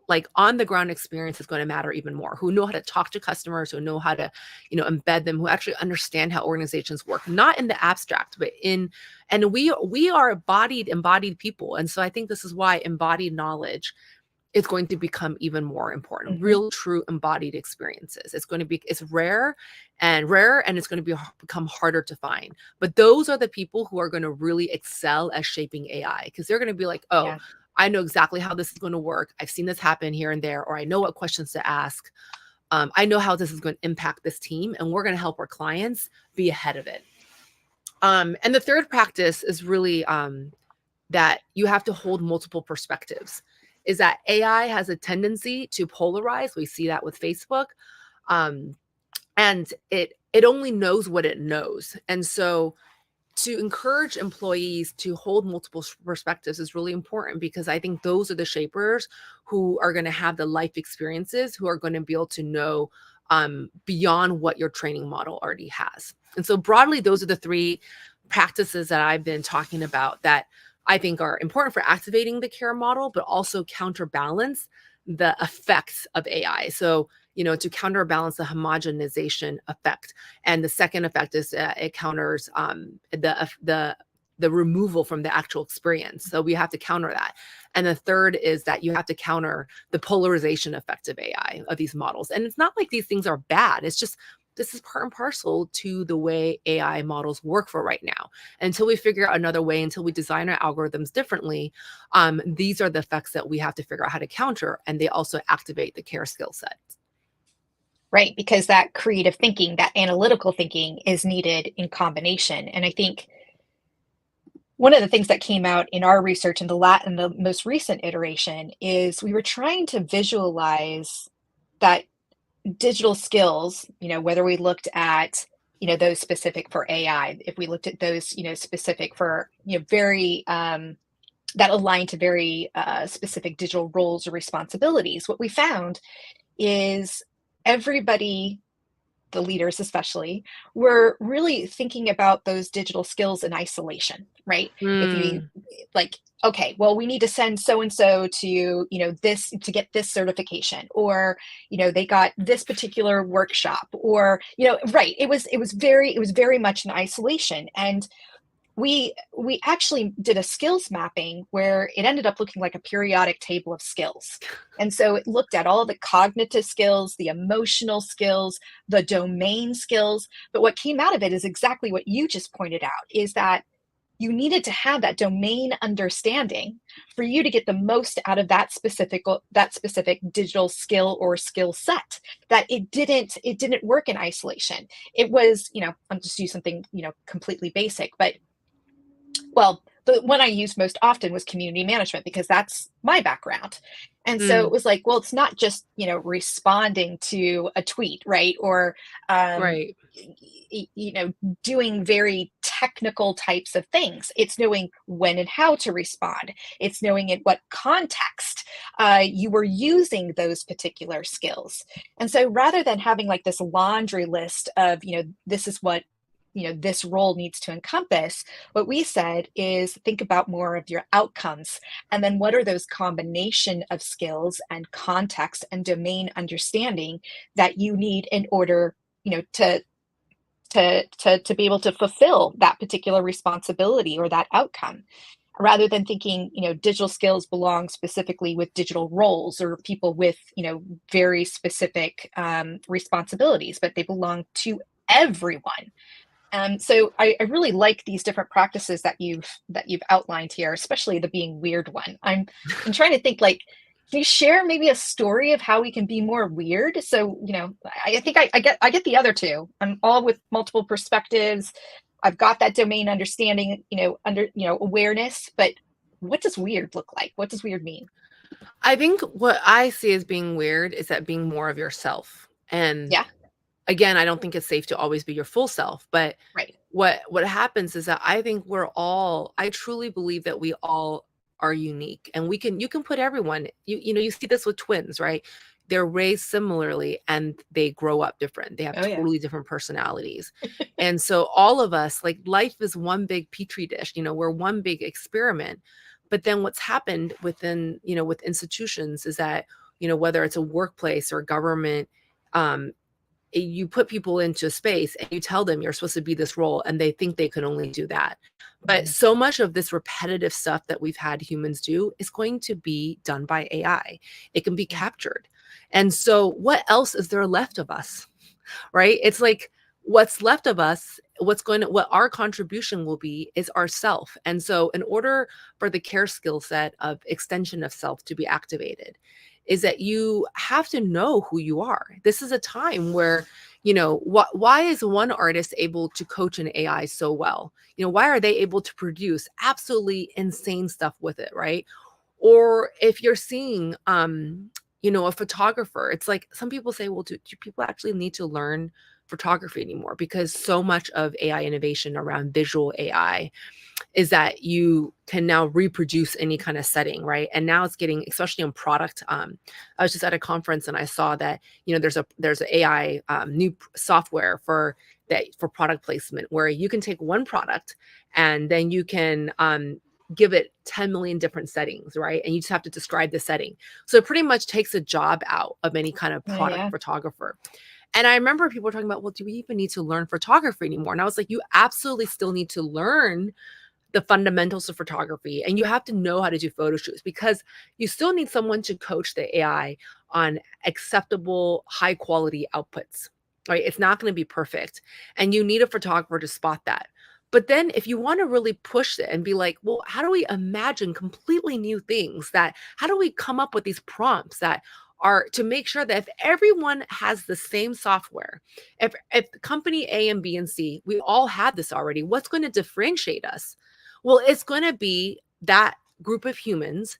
like on the ground experience is going to matter even more, who know how to talk to customers, who know how to, embed them, who actually understand how organizations work, not in the abstract, but and we are embodied people. And so I think this is why embodied knowledge is going to become even more important. Mm-hmm. Real, true embodied experiences. It's rare, and it's going to become harder to find. But those are the people who are going to really excel at shaping AI, because they're going to be like, oh, yeah, I know exactly how this is going to work. I've seen this happen here and there, or I know what questions to ask. I know how this is going to impact this team, and we're going to help our clients be ahead of it. And the third practice is really that you have to hold multiple perspectives. Is that AI has a tendency to polarize. We see that with Facebook. And it only knows what it knows. And so to encourage employees to hold multiple perspectives is really important, because I think those are the shapers who are going to have the life experiences, who are going to be able to know beyond what your training model already has. And so broadly, those are the three practices that I've been talking about that I think are important for activating the care model, but also counterbalance the effects of AI. So, to counterbalance the homogenization effect. And the second effect is it counters the removal from the actual experience. So we have to counter that. And the third is that you have to counter the polarization effect of AI, of these models. And it's not like these things are bad. It's just, this is part and parcel to the way AI models work for right now. Until we figure out another way, until we design our algorithms differently, these are the effects that we have to figure out how to counter. And they also activate the care skill set. Right, because that creative thinking, that analytical thinking is needed in combination. And I think one of the things that came out in our research in the most recent iteration is we were trying to visualize that digital skills, whether we looked at, those specific for AI, if we looked at those, specific for, very, that align to very specific digital roles or responsibilities, what we found is everybody, the leaders especially, were really thinking about those digital skills in isolation, right? If you like, okay, well, we need to send so-and-so to, this to get this certification, or, they got this particular workshop, or, right. It was very much in isolation. And we actually did a skills mapping where it ended up looking like a periodic table of skills. And so it looked at all the cognitive skills, the emotional skills, the domain skills. But what came out of it is exactly what you just pointed out, is that you needed to have that domain understanding for you to get the most out of that specific digital skill or skill set. That it didn't work in isolation. It was, I'll just use something, completely basic, but well, the one I used most often was community management, because that's my background. And so it was like, well, it's not just, responding to a tweet, right? Or, Right. Doing very technical types of things. It's knowing when and how to respond. It's knowing in what context you were using those particular skills. And so rather than having like this laundry list of, this is what this role needs to encompass, what we said is think about more of your outcomes. And then what are those combination of skills and context and domain understanding that you need in order, to be able to fulfill that particular responsibility or that outcome, rather than thinking, digital skills belong specifically with digital roles or people with, very specific responsibilities, but they belong to everyone. So I really like these different practices that you've outlined here, especially the being weird one. I'm trying to think, like, can you share maybe a story of how we can be more weird? So, I think I get the other two. I'm all with multiple perspectives. I've got that domain understanding, awareness, but what does weird look like? What does weird mean? I think what I see as being weird is that being more of yourself. And yeah. Again, I don't think it's safe to always be your full self, but right. What happens is that I think I truly believe that we all are unique, and you can put everyone, you see this with twins, right? They're raised similarly and they grow up different. They have totally different personalities. And so all of us, like, life is one big petri dish, we're one big experiment. But then what's happened within, with institutions is that, whether it's a workplace or government, you put people into a space and you tell them you're supposed to be this role, and they think they can only do that. But so much of this repetitive stuff that we've had humans do is going to be done by AI. It can be captured. And so what else is there left of us? Right? It's like, what's left of us, what our contribution will be is ourself. And so in order for the care skill set of extension of self to be activated, is that you have to know who you are. This is a time where, why is one artist able to coach an AI so well? Why are they able to produce absolutely insane stuff with it, right? Or if you're seeing, a photographer, it's like some people say, well, do people actually need to learn photography anymore? Because so much of AI innovation around visual AI is that you can now reproduce any kind of setting, right? And now it's getting, especially in product. I was just at a conference and I saw that, there's an AI new software for product placement, where you can take one product and then you can give it 10 million different settings, right? And you just have to describe the setting. So it pretty much takes a job out of any kind of product photographer. And I remember people were talking about, well, do we even need to learn photography anymore? And I was like, you absolutely still need to learn the fundamentals of photography, and you have to know how to do photo shoots, because you still need someone to coach the AI on acceptable, high quality outputs, right? It's not going to be perfect, and you need a photographer to spot that. But then if you want to really push it and be like, well, how do we imagine completely new things? How do we come up with these prompts that are to make sure that if everyone has the same software, if company A and B and C, we all have this already, what's going to differentiate us? Well, it's going to be that group of humans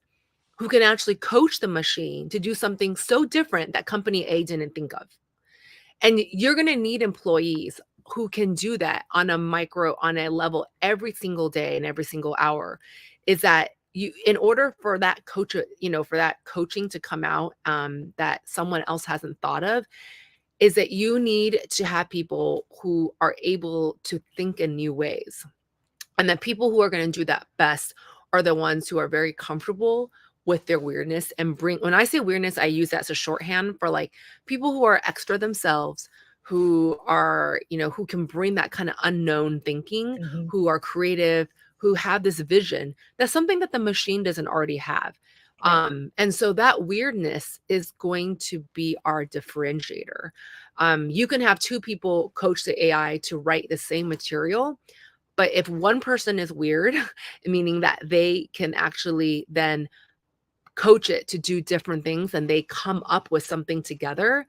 who can actually coach the machine to do something so different that company A didn't think of. And you're going to need employees who can do that on a level every single day and every single hour. Is that in order for that for that coaching to come out that someone else hasn't thought of, is that you need to have people who are able to think in new ways. And the people who are going to do that best are the ones who are very comfortable with their weirdness, and when I say weirdness, I use that as a shorthand for like people who are extra themselves, who are, who can bring that kind of unknown thinking, who are creative, who have this vision. That's something that the machine doesn't already have. And so that weirdness is going to be our differentiator. You can have two people coach the AI to write the same material, but if one person is weird, meaning that they can actually then coach it to do different things and they come up with something together,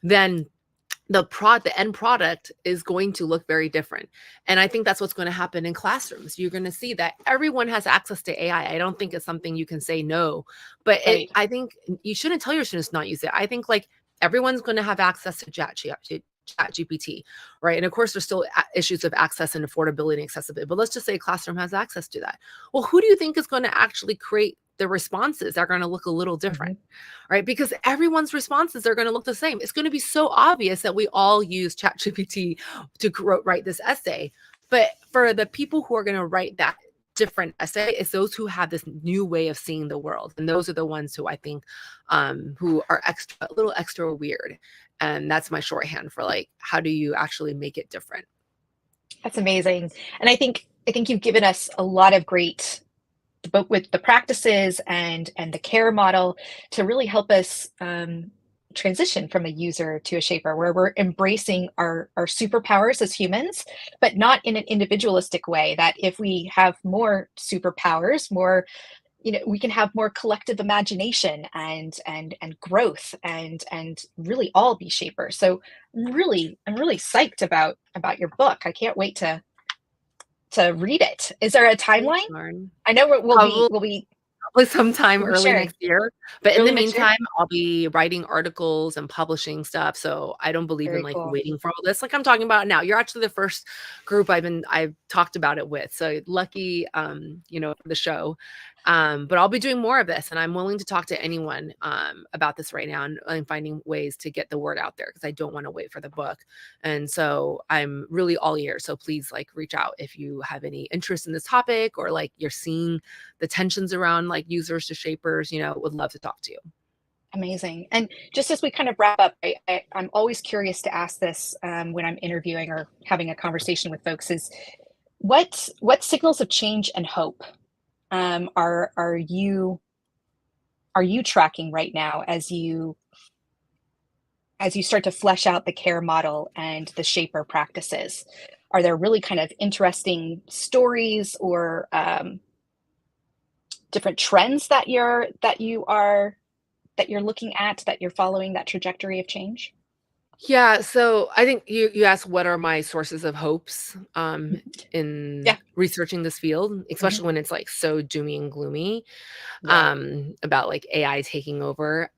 then the end product is going to look very different. And I think that's what's going to happen in classrooms. You're going to see that everyone has access to AI. I don't think it's something you can say no, but I think you shouldn't tell your students not use it. I think like everyone's going to have access to ChatGPT, right? And of course, there's still issues of access and affordability and accessibility, but let's just say a classroom has access to that. Well, who do you think is going to actually create the responses that are going to look a little different, right? Because everyone's responses are going to look the same. It's going to be so obvious that we all use ChatGPT to write this essay. But for the people who are going to write that different essay, it's those who have this new way of seeing the world. And those are the ones who I think who are a little extra weird. And that's my shorthand for like, how do you actually make it different? That's amazing. And I think you've given us a lot of great, but with the practices and the care model to really help us transition from a user to a shaper, where we're embracing our superpowers as humans, but not in an individualistic way. That if we have more superpowers, more, we can have more collective imagination and growth and really all be shapers. So I'm really psyched about your book. I can't wait to read it. Is there a timeline? I know we'll be probably sometime early next year, but in the meantime, I'll be writing articles and publishing stuff. So I don't believe in waiting for all this. Like I'm talking about now, you're actually the first group I've talked about it with. So lucky, for the show. But I'll be doing more of this, and I'm willing to talk to anyone about this right now, and finding ways to get the word out there, because I don't want to wait for the book. And so I'm really all ears. So please, like, reach out if you have any interest in this topic, or like you're seeing the tensions around like users to shapers, would love to talk to you. Amazing. And just as we kind of wrap up, I'm always curious to ask this when I'm interviewing or having a conversation with folks, is what signals of change and hope are you tracking right now as you start to flesh out the care model and the shaper practices? Are there really kind of interesting stories or different trends that you're looking at, that you're following that trajectory of change? Yeah, so I think you asked what are my sources of hopes in Yeah. researching this field, especially when it's like so doomy and gloomy Right. about like AI taking over.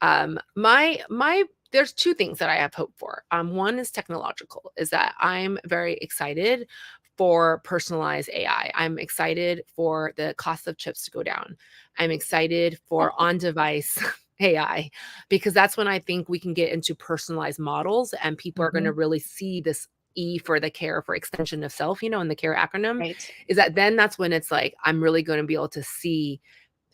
My there's two things that I have hope for. One is technological, is that I'm very excited for personalized AI. I'm excited for the cost of chips to go down. I'm excited for on-device AI, because that's when I think we can get into personalized models, and people are going to really see this E for the care for extension of self, in the care acronym, Right. is that then that's when it's like, I'm really going to be able to see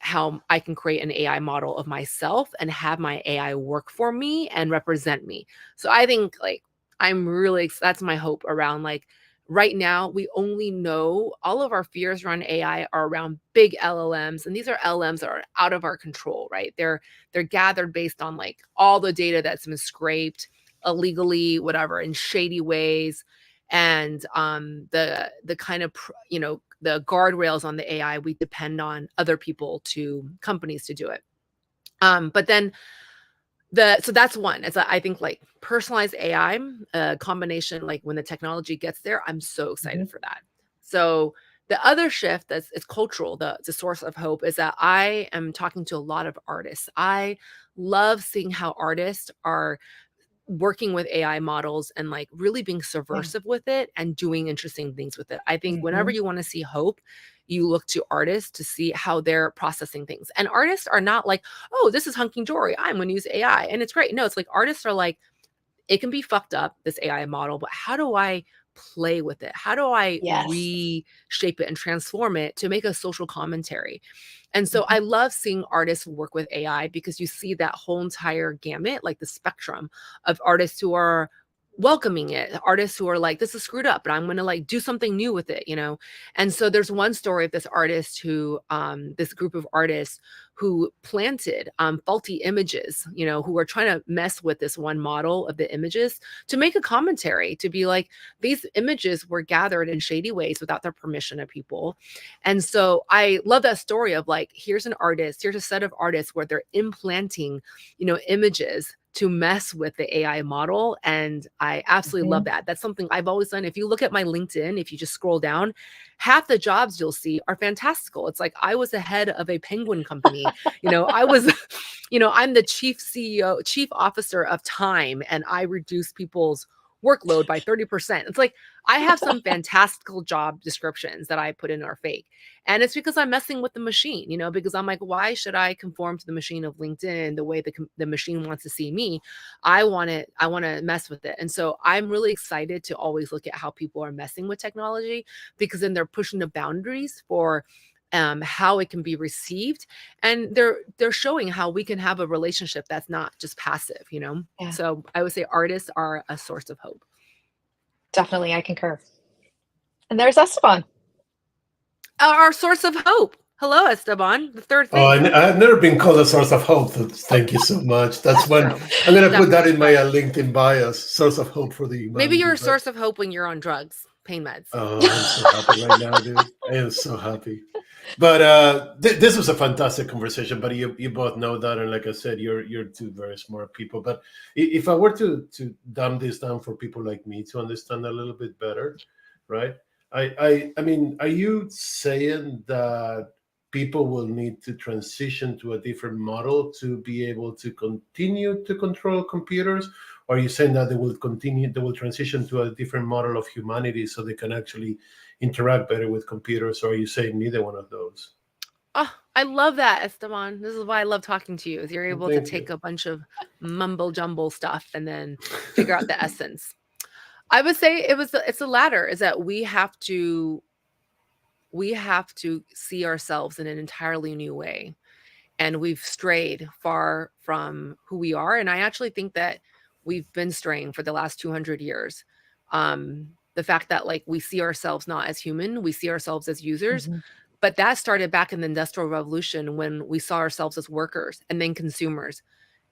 how I can create an AI model of myself and have my AI work for me and represent me. So I think like that's my hope around like right now we only know all of our fears around AI are around big LLMs, and these are LLMs that are out of our control, right? They're gathered based on like all the data that's been scraped illegally, whatever, in shady ways. And the kind of the guardrails on the AI, we depend on other people companies to do it. But then so that's one. I think like personalized AI, combination, like when the technology gets there, I'm so excited for that. So the other shift that's it's cultural, the source of hope, is that I am talking to a lot of artists. I love seeing how artists are working with AI models and like really being subversive with it and doing interesting things with it. I think whenever you want to see hope, you look to artists to see how they're processing things. And artists are not like, oh, this is hunky dory, I'm going to use AI and it's great. No, it's like artists are like, it can be fucked up, this AI model, but how do I play with it? How do I reshape it and transform it to make a social commentary? And so I love seeing artists work with AI, because you see that whole entire gamut, like the spectrum of artists who are welcoming it, artists who are like, this is screwed up, but I'm going to like do something new with it, And so there's one story of this artist who, this group of artists who planted faulty images, who were trying to mess with this one model of the images to make a commentary, to be like, these images were gathered in shady ways without the permission of people. And so I love that story of like, here's a set of artists where they're implanting, images to mess with the AI model. And I absolutely love that. That's something I've always done. If you look at my LinkedIn, if you just scroll down, half the jobs you'll see are fantastical. It's like, I was the head of a penguin company. I was, I'm the chief officer of Time, and I reduced people's workload by 30%. It's like, I have some fantastical job descriptions that I put in are fake. And it's because I'm messing with the machine, because I'm like, why should I conform to the machine of LinkedIn the way the machine wants to see me? I want to mess with it. And so I'm really excited to always look at how people are messing with technology, because then they're pushing the boundaries for how it can be received, and they're showing how we can have a relationship that's not just passive. So I would say artists are a source of hope. Definitely, I concur. And there's Esteban, our source of hope. Hello, Esteban, the third thing. Oh, I've never been called a source of hope. Thank you so much. That's when I'm going to put that in my LinkedIn bio, source of hope for the humanity. Maybe you're a source of hope when you're on drugs, pain meds. Oh, I'm so happy right now, dude. I am so happy. But this was a fantastic conversation. But you both know that, and like I said, you're two very smart people. But if I were to dumb this down for people like me to understand a little bit better, right? I mean, are you saying that people will need to transition to a different model to be able to continue to control computers? Or are you saying that they will transition to a different model of humanity so they can actually interact better with computers? Or are you saying neither one of those? I I love that, Esteban. This is why I love talking to you, is you're able to take a bunch of mumble jumble stuff and then figure out the essence. I would say it's the latter, is that we have to see ourselves in an entirely new way. And we've strayed far from who we are. And I actually think that we've been straying for the last 200 years. The fact that like we see ourselves not as human, we see ourselves as users. But that started back in the Industrial Revolution, when we saw ourselves as workers, and then consumers,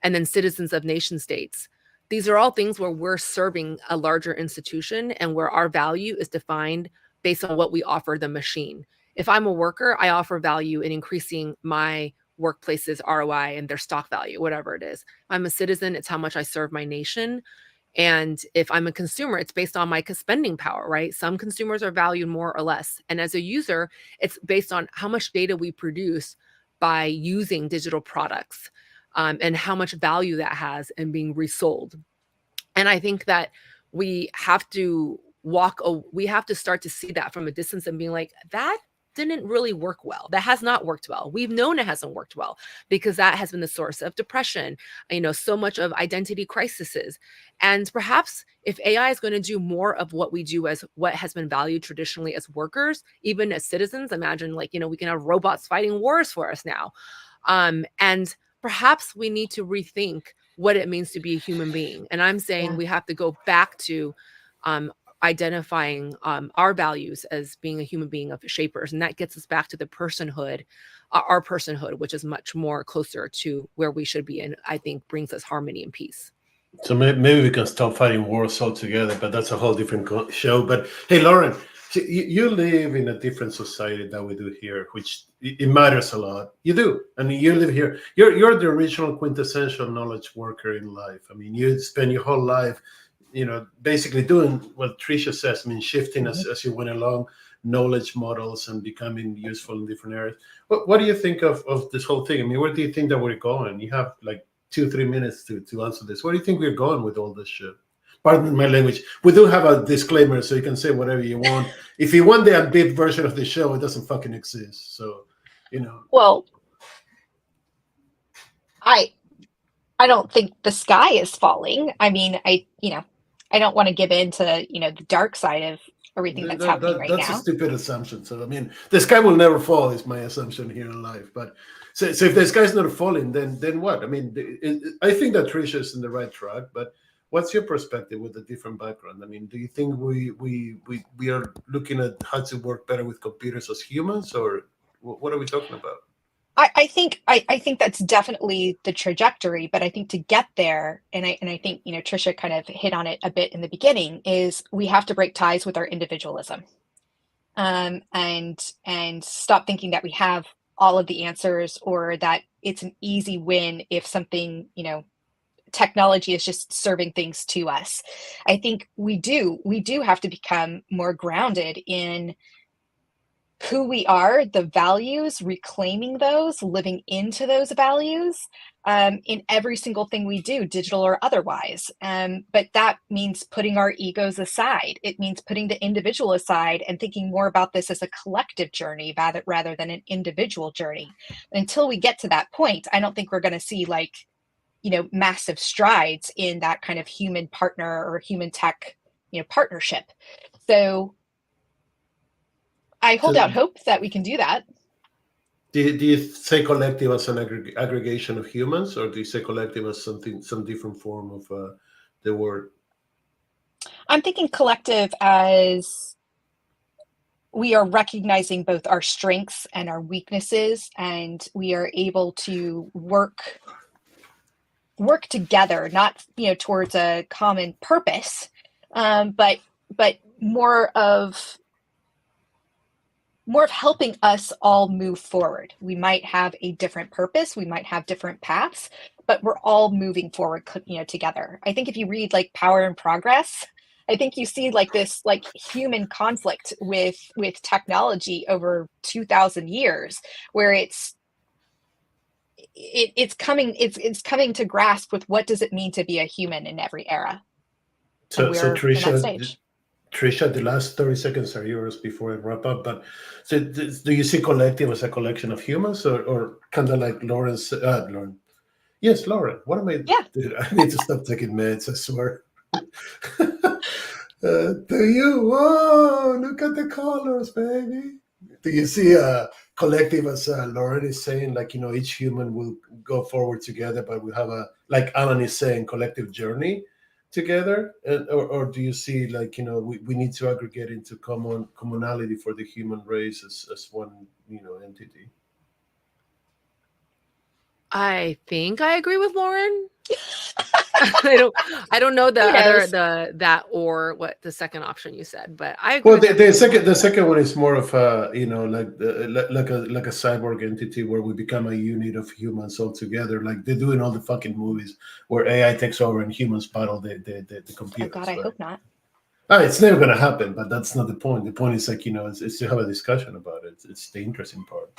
and then citizens of nation states. These are all things where we're serving a larger institution and where our value is defined based on what we offer the machine. If I'm a worker, I offer value in increasing my workplace's ROI and their stock value, whatever it is. If I'm a citizen, it's how much I serve my nation. And if I'm a consumer, it's based on my spending power, right? Some consumers are valued more or less. And as a user, it's based on how much data we produce by using digital products, and how much value that has in being resold. And I think that we have to start to see that from a distance and being like, that didn't really work well. That has not worked well. We've known it hasn't worked well, because that has been the source of depression, so much of identity crises. And perhaps if AI is going to do more of what we do as what has been valued traditionally as workers, even as citizens, imagine we can have robots fighting wars for us now. And perhaps we need to rethink what it means to be a human being. And I'm saying we have to go back to identifying our values as being a human being of shapers. And that gets us back to the personhood, our personhood, which is much more closer to where we should be, and I think brings us harmony and peace. So maybe we can stop fighting wars altogether, but that's a whole different show. But hey, Lauren, you live in a different society than we do here, which it matters a lot. You do. I mean, you live here. You're the original quintessential knowledge worker in life. I mean, you spend your whole life, basically doing what Tricia says. I mean, shifting as you went along, knowledge models and becoming useful in different areas. What do you think of this whole thing? I mean, where do you think that we're going? You have like 2-3 minutes to answer this. Where do you think we're going with all this shit? Pardon my language. We do have a disclaimer, so you can say whatever you want. If you want the unbeat version of the show, it doesn't fucking exist. So, Well, I don't think the sky is falling. I mean, I don't want to give in to the dark side of everything that's happening right now. That's a stupid assumption. So, I mean, the sky will never fall is my assumption here in life. But so if the sky's not falling, then what? I mean, I think that Tricia is in the right track. But what's your perspective with a different background? I mean, do you think we are looking at how to work better with computers as humans, or what are we talking about? I think that's definitely the trajectory, but I think to get there, and I think Tricia kind of hit on it a bit in the beginning, is we have to break ties with our individualism, and stop thinking that we have all of the answers, or that it's an easy win if something technology is just serving things to us. I think we do have to become more grounded in who we are, the values, reclaiming those, living into those values in every single thing we do, digital or otherwise. But that means putting our egos aside. It means putting the individual aside and thinking more about this as a collective journey rather than an individual journey. Until we get to that point, I don't think we're going to see massive strides in that kind of human partner or human tech partnership. So I hold out hope that we can do that. Do you say collective as an aggregation of humans, or do you say collective as some different form of the word? I'm thinking collective as we are recognizing both our strengths and our weaknesses, and we are able to work together, not towards a common purpose, but more of helping us all move forward. We might have a different purpose, we might have different paths, but we're all moving forward, together. I think if you read like Power and Progress, I think you see this human conflict with technology over 2,000 years, where it's coming to grasp with what does it mean to be a human in every era. So Tricia, Tricia, the last 30 seconds are yours before I wrap up. But so, do you see collective as a collection of humans, or kind of like Lauren? Yes, Lauren. What am I? Yeah. Dude, I need to stop taking meds. I swear. Do you? Oh, look at the colors, baby. Do you see a collective, as Lauren is saying, like, each human will go forward together, but we have like Alan is saying, collective journey together? Or do you see, like, we need to aggregate into commonality for the human race as one, entity? I think I agree with Lauren. I don't know that or what the second option you said, but I agree. Well, the second one is more of a, like a cyborg entity where we become a unit of humans all together, like they do in all the fucking movies where AI takes over and humans battle the computers. Oh God, I hope not. It's never going to happen, but that's not the point. The point is, like, it's to have a discussion about it. It's the interesting part.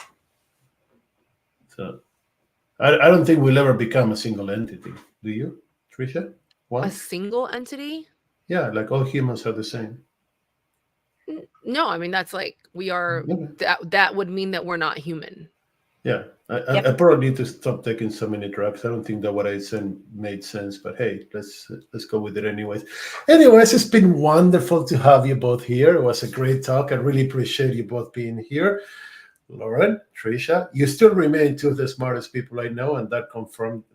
So I don't think we'll ever become a single entity. Do you, Tricia? What? A single entity? Yeah, like all humans are the same. No, I mean, that's like we are. That would mean that we're not human. Yeah, I probably need to stop taking so many drugs. I don't think that what I said made sense, but hey, let's go with it anyways. Anyways, it's been wonderful to have you both here. It was a great talk. I really appreciate you both being here. Lauren, Tricia, you still remain two of the smartest people I know, and that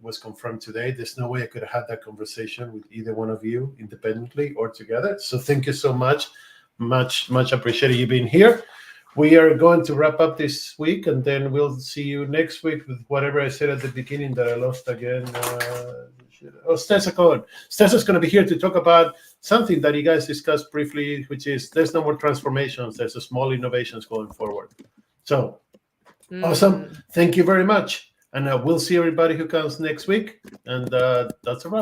was confirmed today. There's no way I could have had that conversation with either one of you independently or together. So thank you so much. Much appreciated you being here. We are going to wrap up this week, and then we'll see you next week with whatever I said at the beginning that I lost again. Stessa's going to be here to talk about something that you guys discussed briefly, which is there's no more transformations. There's a small innovations going forward. So, awesome. Thank you very much. And we'll see everybody who comes next week. And that's a wrap.